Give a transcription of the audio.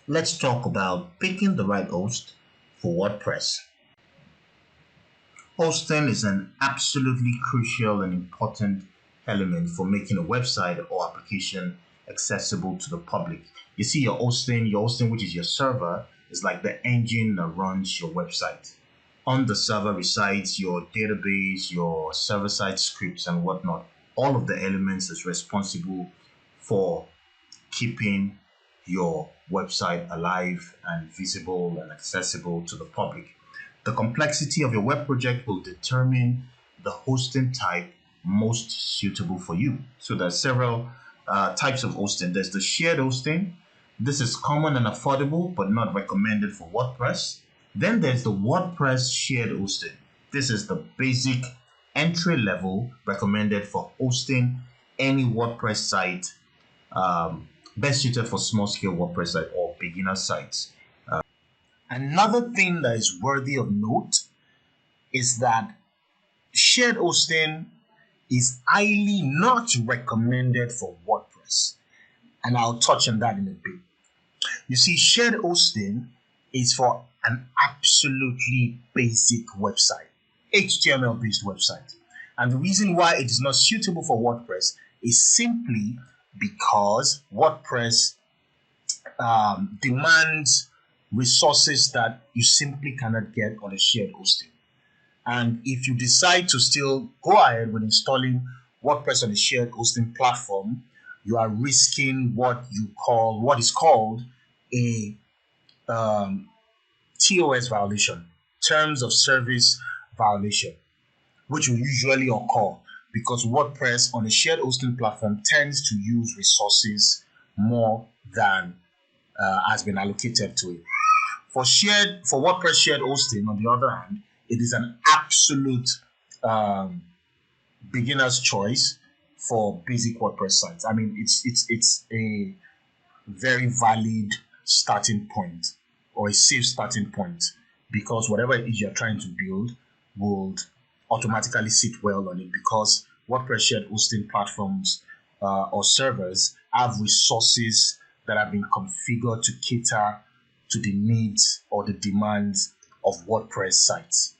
Let's talk about picking the right host for WordPress. Hosting is an absolutely crucial and important element for making a website or application accessible to the public. You see, your hosting, which is your server, is like the engine that runs your website. On the server resides your database, your server-side scripts, and whatnot. All of the elements is responsible for keeping your website alive and visible and accessible to the public. The complexity of your web project will determine the hosting type most suitable for you. So there's several types of hosting. There's the shared hosting. This is common and affordable, but not recommended for WordPress. Then there's the WordPress shared hosting. This is the basic entry level recommended for hosting any WordPress site, best suited for small scale WordPress site or beginner sites. Another thing that is worthy of note is that shared hosting is highly not recommended for WordPress. And I'll touch on that in a bit. You see, shared hosting is for an absolutely basic website, HTML based website. And the reason why it is not suitable for WordPress is simply because WordPress demands resources that you simply cannot get on a shared hosting. And if you decide to still go ahead with installing WordPress on a shared hosting platform, you are risking what is called a TOS violation, terms of service violation, which will usually occur because WordPress on a shared hosting platform tends to use resources more than has been allocated to it. For WordPress shared hosting, on the other hand, it is an absolute beginner's choice for basic WordPress sites. I mean, it's a very valid starting point or a safe starting point because whatever it is you're trying to build will automatically sit well on it because WordPress shared hosting platforms or servers have resources that have been configured to cater to the needs or the demands of WordPress sites.